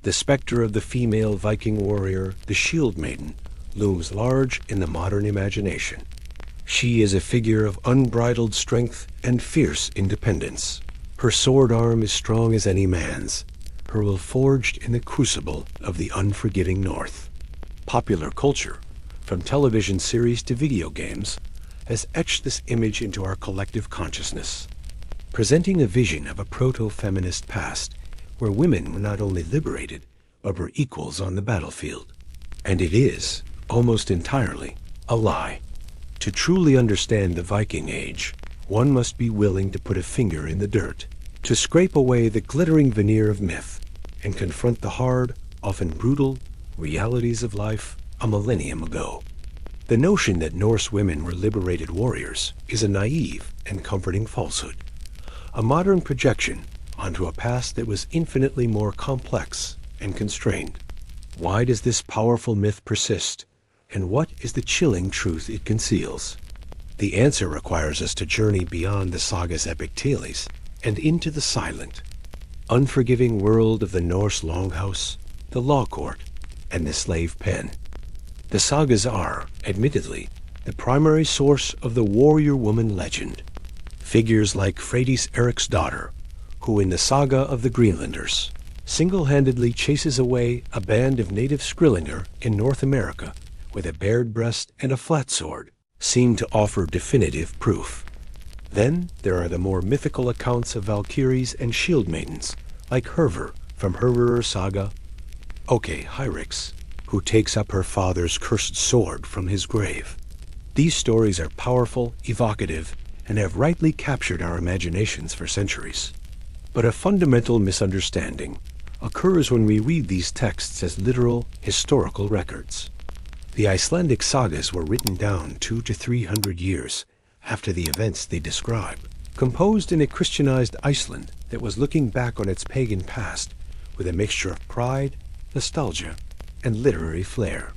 The specter of the female Viking warrior, the Shieldmaiden, looms large in the modern imagination. She is a figure of unbridled strength and fierce independence. Her sword arm is strong as any man's, her will forged in the crucible of the unforgiving North. Popular culture, from television series to video games, has etched this image into our collective consciousness, presenting a vision of a proto-feminist past where women were not only liberated, but were equals on the battlefield. And it is, almost entirely, a lie. To truly understand the Viking Age, one must be willing to put a finger in the dirt, to scrape away the glittering veneer of myth, and confront the hard, often brutal, realities of life a millennium ago. The notion that Norse women were liberated warriors is a naive and comforting falsehood, a modern projection onto a past that was infinitely more complex and constrained. Why does this powerful myth persist, and what is the chilling truth it conceals? The answer requires us to journey beyond the Sagas' epic tales and into the silent, unforgiving world of the Norse longhouse, the law court, and the slave pen. The Sagas are, admittedly, the primary source of the warrior woman legend. Figures like Freydis Eric's daughter, who in the Saga of the Greenlanders single-handedly chases away a band of native Skrillenger in North America with a bared breast and a flat sword, seem to offer definitive proof. Then there are the more mythical accounts of Valkyries and shield maidens, like Hervor from Hervor's Saga, Hyrix, who takes up her father's cursed sword from his grave. These stories are powerful, evocative, and have rightly captured our imaginations for centuries. But a fundamental misunderstanding occurs when we read these texts as literal, historical records. The Icelandic sagas were written down 200 to 300 years after the events they describe, composed in a Christianized Iceland that was looking back on its pagan past with a mixture of pride, nostalgia, and literary flair.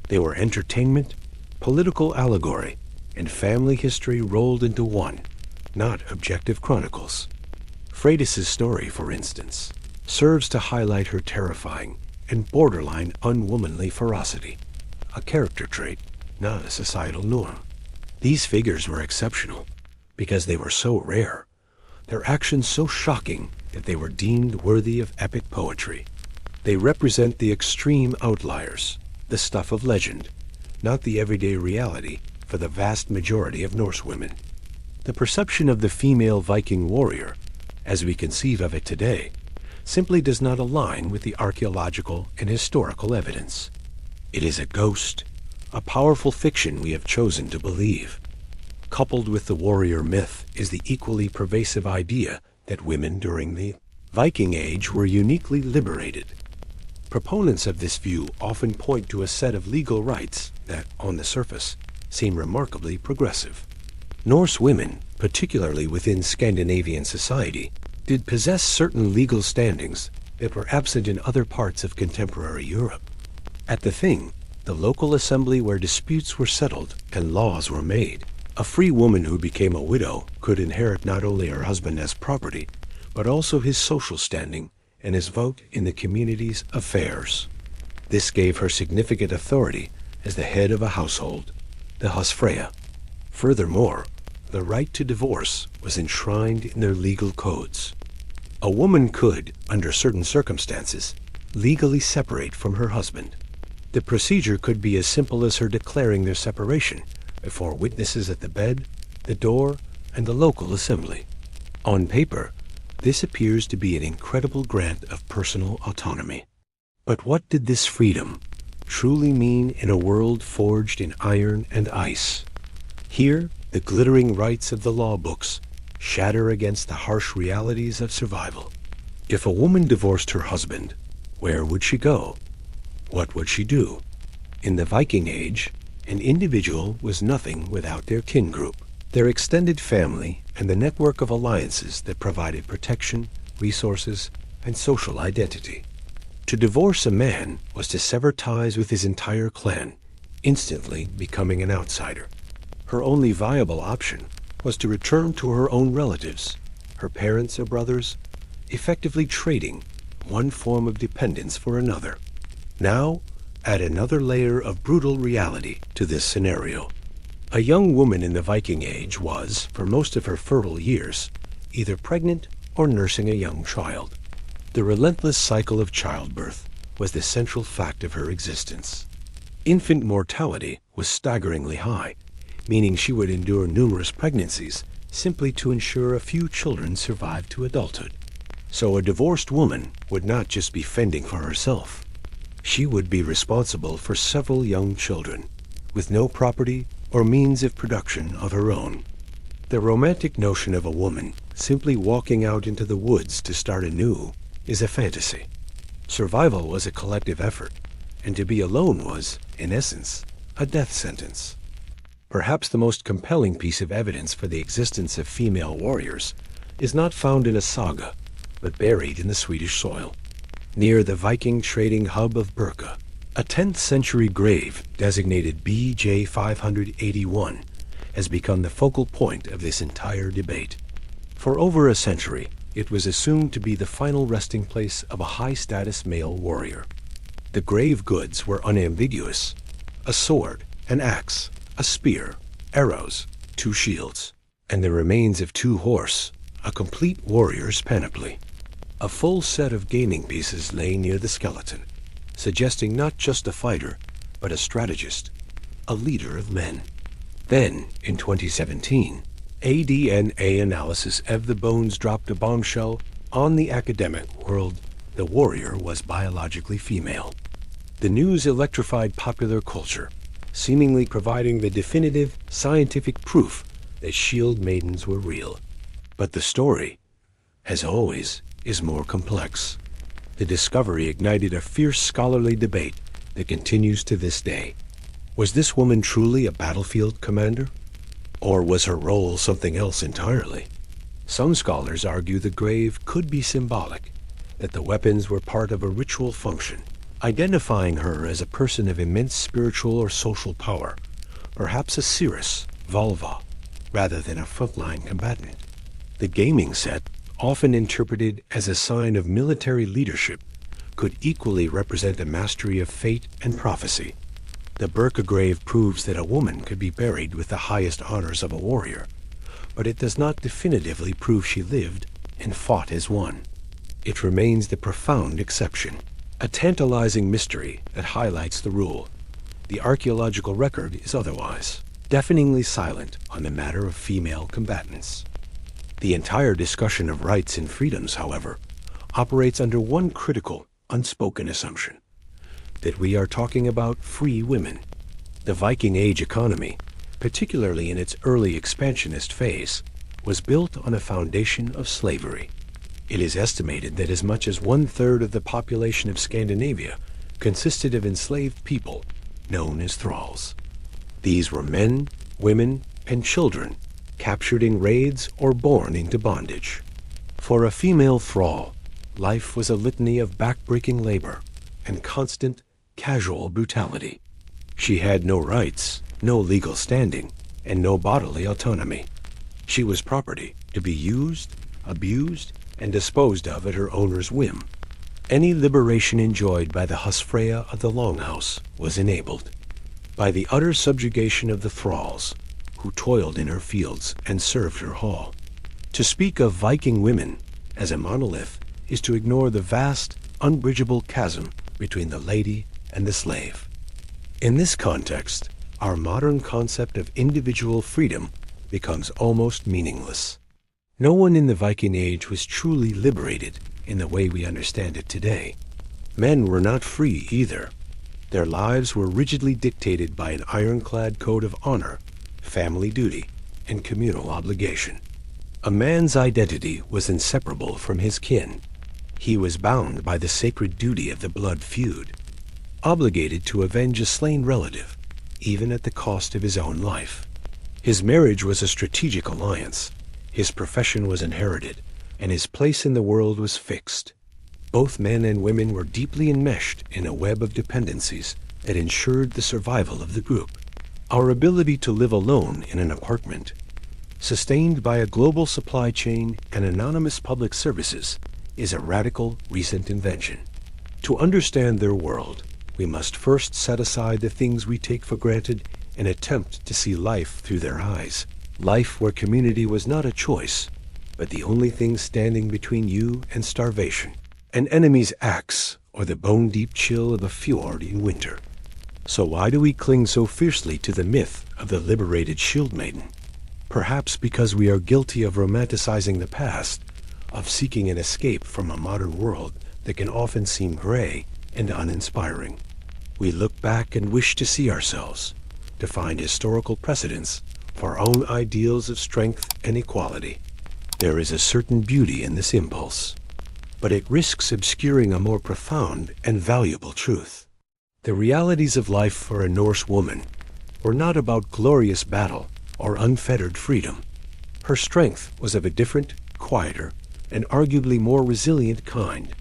They were entertainment, political allegory, and family history rolled into one, not objective chronicles. Freydis' story, for instance, serves to highlight her terrifying and borderline unwomanly ferocity, a character trait, not a societal norm. These figures were exceptional because they were so rare, their actions so shocking that they were deemed worthy of epic poetry. They represent the extreme outliers, the stuff of legend, not the everyday reality for the vast majority of Norse women. The perception of the female Viking warrior, as we conceive of it today, simply does not align with the archaeological and historical evidence. It is a ghost, a powerful fiction we have chosen to believe. Coupled with the warrior myth is the equally pervasive idea that women during the Viking Age were uniquely liberated. Proponents of this view often point to a set of legal rights that, on the surface, seem remarkably progressive. Norse women, particularly within Scandinavian society, did possess certain legal standings that were absent in other parts of contemporary Europe. At the Thing, the local assembly where disputes were settled and laws were made, a free woman who became a widow could inherit not only her husband as property, but also his social standing and his vote in the community's affairs. This gave her significant authority as the head of a household, the Husfreyja. Furthermore, the right to divorce was enshrined in their legal codes. A woman could, under certain circumstances, legally separate from her husband. The procedure could be as simple as her declaring their separation before witnesses at the bed, the door, and the local assembly. On paper, this appears to be an incredible grant of personal autonomy. But what did this freedom truly mean in a world forged in iron and ice? Here, the glittering rights of the law books shatter against the harsh realities of survival. If a woman divorced her husband, where would she go? What would she do? In the Viking Age, an individual was nothing without their kin group, their extended family, and the network of alliances that provided protection, resources, and social identity. To divorce a man was to sever ties with his entire clan, instantly becoming an outsider. Her only viable option was to return to her own relatives, her parents or brothers, effectively trading one form of dependence for another. Now, add another layer of brutal reality to this scenario. A young woman in the Viking Age was, for most of her fertile years, either pregnant or nursing a young child. The relentless cycle of childbirth was the central fact of her existence. Infant mortality was staggeringly high, meaning she would endure numerous pregnancies simply to ensure a few children survived to adulthood. So a divorced woman would not just be fending for herself. She would be responsible for several young children, with no property or means of production of her own. The romantic notion of a woman simply walking out into the woods to start anew is a fantasy. Survival was a collective effort, and to be alone was, in essence, a death sentence. Perhaps the most compelling piece of evidence for the existence of female warriors is not found in a saga, but buried in the Swedish soil. Near the Viking trading hub of Birka, a 10th century grave designated BJ 581 has become the focal point of this entire debate. For over a century, it was assumed to be the final resting place of a high-status male warrior. The grave goods were unambiguous: a sword, an axe, a spear, arrows, 2 shields, and the remains of 2 horse, a complete warrior's panoply. A full set of gaming pieces lay near the skeleton, suggesting not just a fighter, but a strategist, a leader of men. Then, in 2017, ADN analysis of the bones dropped a bombshell on the academic world: the warrior was biologically female. The news electrified popular culture, seemingly providing the definitive scientific proof that shield maidens were real. But the story, as always, is more complex. The discovery ignited a fierce scholarly debate that continues to this day. Was this woman truly a battlefield commander? Or was her role something else entirely? Some scholars argue the grave could be symbolic, that the weapons were part of a ritual function, identifying her as a person of immense spiritual or social power, perhaps a seeress, vulva, rather than a frontline combatant. The gaming set, often interpreted as a sign of military leadership, could equally represent a mastery of fate and prophecy. The Birka grave proves that a woman could be buried with the highest honors of a warrior, but it does not definitively prove she lived and fought as one. It remains the profound exception, a tantalizing mystery that highlights the rule. The archaeological record is otherwise, deafeningly silent on the matter of female combatants. The entire discussion of rights and freedoms, however, operates under one critical, unspoken assumption: that we are talking about free women. The Viking Age economy, particularly in its early expansionist phase, was built on a foundation of slavery. It is estimated that as much as 1/3 of the population of Scandinavia consisted of enslaved people known as thralls. These were men, women, and children captured in raids or born into bondage. For a female thrall, life was a litany of back-breaking labor and constant, casual brutality. She had no rights, no legal standing, and no bodily autonomy. She was property to be used, abused, and disposed of at her owner's whim. Any liberation enjoyed by the Husfreyja of the Longhouse was enabled by the utter subjugation of the thralls, who toiled in her fields and served her hall. To speak of Viking women as a monolith is to ignore the vast, unbridgeable chasm between the lady and the slave. In this context, our modern concept of individual freedom becomes almost meaningless. No one in the Viking Age was truly liberated in the way we understand it today. Men were not free either. Their lives were rigidly dictated by an ironclad code of honor, family duty, and communal obligation. A man's identity was inseparable from his kin. He was bound by the sacred duty of the blood feud, obligated to avenge a slain relative, even at the cost of his own life. His marriage was a strategic alliance, his profession was inherited, and his place in the world was fixed. Both men and women were deeply enmeshed in a web of dependencies that ensured the survival of the group. Our ability to live alone in an apartment, sustained by a global supply chain and anonymous public services, is a radical, recent invention. To understand their world, we must first set aside the things we take for granted and attempt to see life through their eyes. Life where community was not a choice, but the only thing standing between you and starvation. An enemy's axe, or the bone-deep chill of a fjord in winter. So why do we cling so fiercely to the myth of the liberated Shieldmaiden? Perhaps because we are guilty of romanticizing the past, of seeking an escape from a modern world that can often seem gray and uninspiring. We look back and wish to see ourselves, to find historical precedents for our own ideals of strength and equality. There is a certain beauty in this impulse, but it risks obscuring a more profound and valuable truth. The realities of life for a Norse woman were not about glorious battle or unfettered freedom. Her strength was of a different, quieter, and arguably more resilient kind.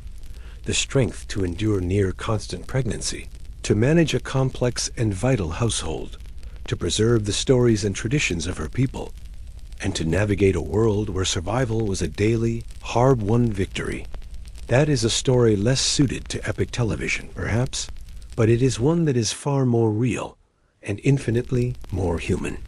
The strength to endure near constant pregnancy, to manage a complex and vital household, to preserve the stories and traditions of her people, and to navigate a world where survival was a daily, hard-won victory. That is a story less suited to epic television, perhaps, but it is one that is far more real and infinitely more human.